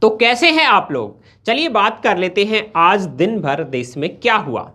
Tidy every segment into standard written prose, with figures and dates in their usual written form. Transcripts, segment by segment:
तो कैसे हैं आप लोग। चलिए बात कर लेते हैं आज दिन भर देश में क्या हुआ।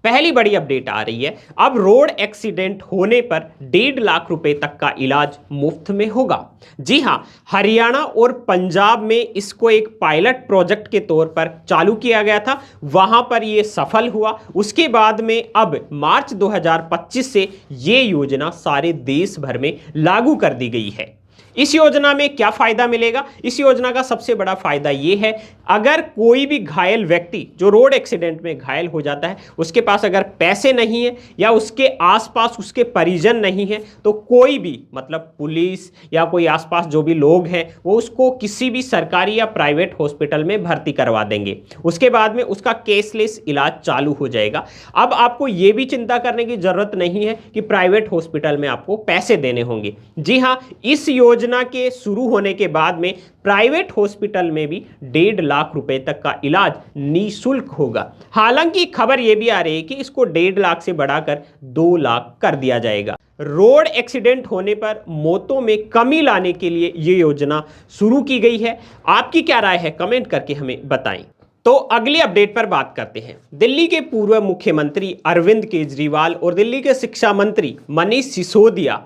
पहली बड़ी अपडेट आ रही है, अब रोड एक्सीडेंट होने पर 1.5 लाख रुपए तक का इलाज मुफ्त में होगा। जी हां, हरियाणा और पंजाब में इसको एक पायलट प्रोजेक्ट के तौर पर चालू किया गया था, वहां पर यह सफल हुआ। उसके बाद में अब मार्च 2025 से ये योजना सारे देश भर में लागू कर दी गई है। इस योजना में क्या फायदा मिलेगा? इस योजना का सबसे बड़ा फायदा यह है, अगर कोई भी घायल व्यक्ति जो रोड एक्सीडेंट में घायल हो जाता है, उसके पास अगर पैसे नहीं है या उसके आसपास उसके परिजन नहीं है, तो कोई भी मतलब पुलिस या कोई आसपास जो भी लोग हैं वो उसको किसी भी सरकारी या प्राइवेट हॉस्पिटल में भर्ती करवा देंगे। उसके बाद में उसका केसलेस इलाज चालू हो जाएगा। अब आपको ये भी चिंता करने की जरूरत नहीं है कि प्राइवेट हॉस्पिटल में आपको पैसे देने होंगे। जी हाँ, इस योजना के शुरू होने के बाद में प्राइवेट हॉस्पिटल में भी 1.5 लाख रुपए तक का इलाज निःशुल्क होगा। हालांकि खबर यह भी आ रही है कि इसको 1.5 लाख से बढ़ाकर 2 लाख कर दिया जाएगा। रोड एक्सीडेंट होने पर मौतों में कमी लाने के लिए यह योजना शुरू की गई है। आपकी क्या राय है, कमेंट करके हमें बताएं। तो अगली अपडेट पर बात करते हैं। दिल्ली के पूर्व मुख्यमंत्री अरविंद केजरीवाल और दिल्ली के शिक्षा मंत्री मनीष सिसोदिया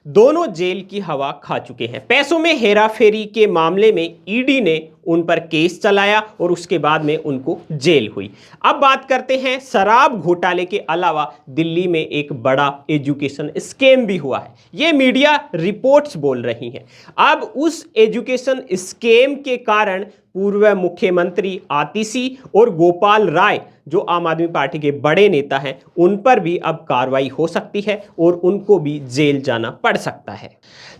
दोनों जेल की हवा खा चुके हैं। पैसों में हेराफेरी के मामले में ईडी ने उन पर केस चलाया और उसके बाद में उनको जेल हुई। अब बात करते हैं, शराब घोटाले के अलावा दिल्ली में एक बड़ा एजुकेशन स्कैम भी हुआ है। ये मीडिया रिपोर्ट्स बोल रही हैं। अब उस एजुकेशन स्कैम के कारण पूर्व मुख्यमंत्री आतिशी और गोपाल राय जो आम आदमी पार्टी के बड़े नेता हैं, उन पर भी अब कार्रवाई हो सकती है और उनको भी जेल जाना पड़ सकता है।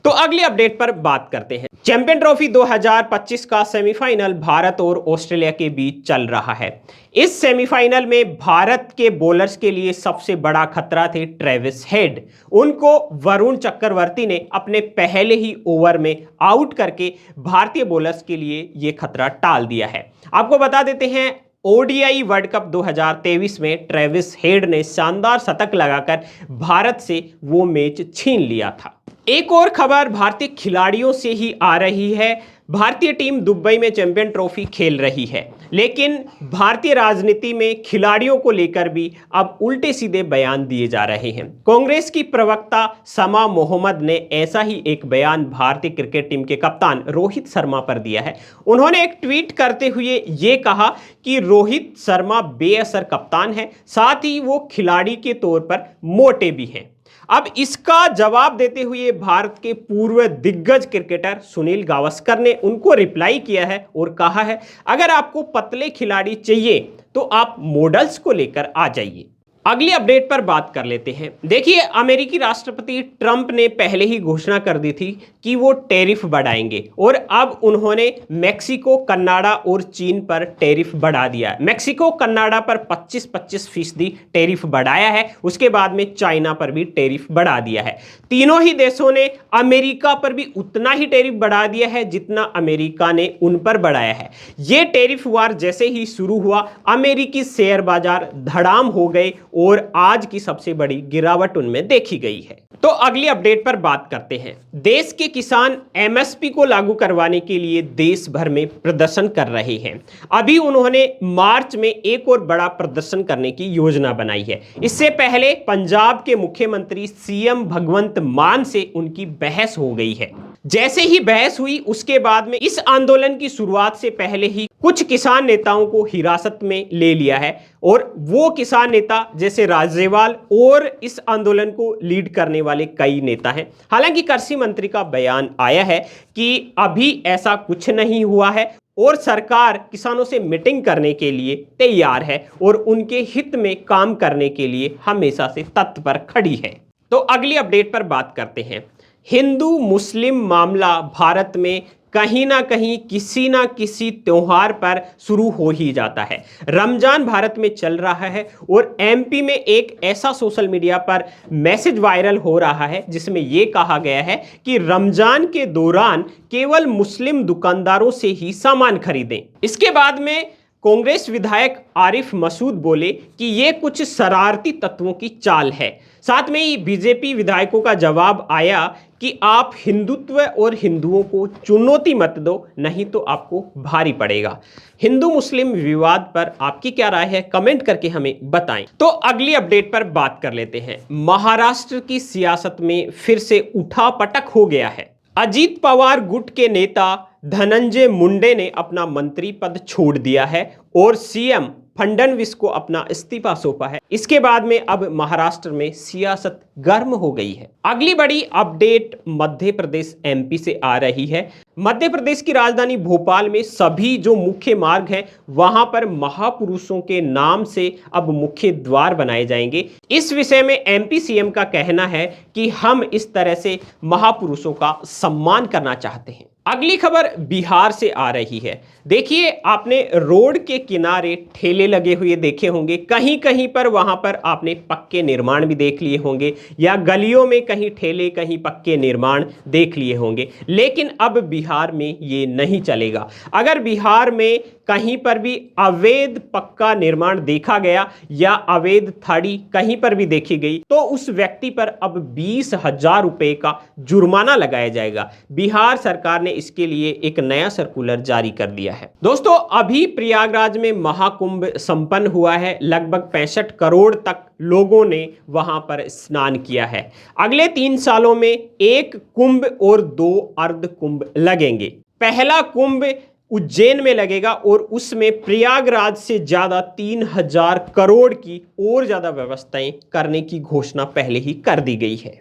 तो अगली अपडेट पर बात करते हैं। चैंपियन ट्रॉफी 2025 का सेमीफाइनल भारत और ऑस्ट्रेलिया के बीच चल रहा है। इस सेमीफाइनल में भारत के बॉलर्स के लिए सबसे बड़ा खतरा थे ट्रेविस हेड। उनको वरुण चक्रवर्ती ने अपने पहले ही ओवर में आउट करके भारतीय बॉलर्स के लिए यह खतरा टाल दिया है। आपको बता देते हैं, ओडीआई वर्ल्ड कप 2023 में ट्रेविस हेड ने शानदार शतक लगाकर भारत से वो मैच छीन लिया था। एक और खबर भारतीय खिलाड़ियों से ही आ रही है। भारतीय टीम दुबई में चैंपियन ट्रॉफी खेल रही है, लेकिन भारतीय राजनीति में खिलाड़ियों को लेकर भी अब उल्टे सीधे बयान दिए जा रहे हैं। कांग्रेस की प्रवक्ता समा मोहम्मद ने ऐसा ही एक बयान भारतीय क्रिकेट टीम के कप्तान रोहित शर्मा पर दिया है। उन्होंने एक ट्वीट करते हुए ये कहा कि रोहित शर्मा बेअसर कप्तान है, साथ ही वो खिलाड़ी के तौर पर मोटे भी हैं। अब इसका जवाब देते हुए भारत के पूर्व दिग्गज क्रिकेटर सुनील गावस्कर ने उनको रिप्लाई किया है और कहा है, अगर आपको पतले खिलाड़ी चाहिए तो आप मॉडल्स को लेकर आ जाइए। अगली अपडेट पर बात कर लेते हैं। देखिए, अमेरिकी राष्ट्रपति ट्रंप ने पहले ही घोषणा कर दी थी कि वो टैरिफ बढ़ाएंगे और अब उन्होंने मेक्सिको, कनाडा और चीन पर टैरिफ बढ़ा दिया है। मेक्सिको, कनाडा पर 25% टैरिफ बढ़ाया है। उसके बाद में चाइना पर भी टैरिफ बढ़ा दिया है। तीनों ही देशों ने अमेरिका पर भी उतना ही टैरिफ बढ़ा दिया है जितना अमेरिका ने उन पर बढ़ाया है। ये टैरिफ वार जैसे ही शुरू हुआ, अमेरिकी शेयर बाजार धड़ाम हो गए और आज की सबसे बड़ी गिरावट उनमें देखी गई है। तो अगली अपडेट पर बात करते हैं। देश के किसान एमएसपी को लागू करवाने के लिए देश भर में प्रदर्शन कर रहे हैं। अभी उन्होंने मार्च में एक और बड़ा प्रदर्शन करने की योजना बनाई है। इससे पहले पंजाब के मुख्यमंत्री सीएम भगवंत मान से उनकी बहस हो गई है। जैसे ही बहस हुई, उसके बाद में इस आंदोलन की शुरुआत से पहले ही कुछ किसान नेताओं को हिरासत में ले लिया है और वो किसान नेता जैसे राजेवाल और इस आंदोलन को लीड करने वाले कई नेता हैं। हालांकि कृषि मंत्री का बयान आया है कि अभी ऐसा कुछ नहीं हुआ है और सरकार किसानों से मीटिंग करने के लिए तैयार है और उनके हित में काम करने के लिए हमेशा से तत्पर खड़ी है। तो अगली अपडेट पर बात करते हैं। हिंदू मुस्लिम मामला भारत में कहीं ना कहीं किसी ना किसी त्योहार पर शुरू हो ही जाता है। रमजान भारत में चल रहा है और एमपी में एक ऐसा सोशल मीडिया पर मैसेज वायरल हो रहा है जिसमें यह कहा गया है कि रमजान के दौरान केवल मुस्लिम दुकानदारों से ही सामान खरीदें। इसके बाद में कांग्रेस विधायक आरिफ मसूद बोले कि ये कुछ शरारती तत्वों की चाल है। साथ में ही बीजेपी विधायकों का जवाब आया कि आप हिंदुत्व और हिंदुओं को चुनौती मत दो, नहीं तो आपको भारी पड़ेगा। हिंदू मुस्लिम विवाद पर आपकी क्या राय है, कमेंट करके हमें बताएं। तो अगली अपडेट पर बात कर लेते हैं। महाराष्ट्र की सियासत में फिर से उठापटक हो गया है। अजीत पवार गुट के नेता धनंजय मुंडे ने अपना मंत्री पद छोड़ दिया है और सीएम फडणवीस को अपना इस्तीफा सौंपा है। इसके बाद में अब महाराष्ट्र में सियासत गर्म हो गई है। अगली बड़ी अपडेट मध्य प्रदेश एमपी से आ रही है। मध्य प्रदेश की राजधानी भोपाल में सभी जो मुख्य मार्ग हैं वहां पर महापुरुषों के नाम से अब मुख्य द्वार बनाए जाएंगे। इस विषय में एमपी सीएम का कहना है कि हम इस तरह से महापुरुषों का सम्मान करना चाहते हैं। अगली खबर बिहार से आ रही है। देखिए, आपने रोड के किनारे ठेले लगे हुए देखे होंगे, कहीं कहीं पर वहां पर आपने पक्के निर्माण भी देख लिए होंगे, या गलियों में कहीं ठेले कहीं पक्के निर्माण देख लिए होंगे। लेकिन अब बिहार में ये नहीं चलेगा। अगर बिहार में कहीं पर भी अवैध पक्का निर्माण देखा गया या अवैध थाड़ी कहीं पर भी देखी गई तो उस व्यक्ति पर अब 20,000 रुपए का जुर्माना लगाया जाएगा। बिहार सरकार ने इसके लिए एक नया सर्कुलर जारी कर दिया है। दोस्तों, अभी प्रयागराज में महाकुंभ संपन्न हुआ है। लगभग 65 करोड़ तक लोगों ने वहां पर स्नान किया है। अगले 3 सालों में 1 कुंभ और 2 अर्ध कुंभ लगेंगे। पहला कुंभ उज्जैन में लगेगा और उसमें प्रयागराज से ज्यादा 3,000 करोड़ की और ज्यादा व्यवस्थाएं करने की घोषणा पहले ही कर दी गई है।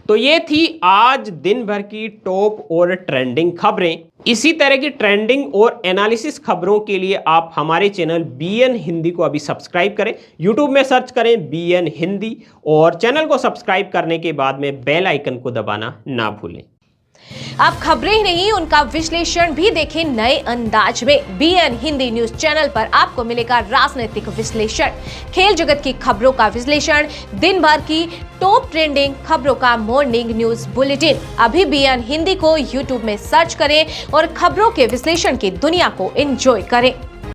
तो ये थी आज दिन भर की टॉप और ट्रेंडिंग खबरें। इसी तरह की ट्रेंडिंग और एनालिसिस खबरों के लिए आप हमारे चैनल बीएन हिंदी को अभी सब्सक्राइब करें। यूट्यूब में सर्च करें बीएन हिंदी और चैनल को सब्सक्राइब करने के बाद में बेल आइकन को दबाना ना भूलें। आप खबरें ही नहीं, उनका विश्लेषण भी देखें नए अंदाज में। बीएन हिंदी न्यूज चैनल पर आपको मिलेगा राजनीतिक विश्लेषण, खेल जगत की खबरों का विश्लेषण, दिन भर की टॉप ट्रेंडिंग खबरों का मॉर्निंग न्यूज बुलेटिन। अभी बीएन हिंदी को यूट्यूब में सर्च करें और खबरों के विश्लेषण की दुनिया को एंजॉय करें।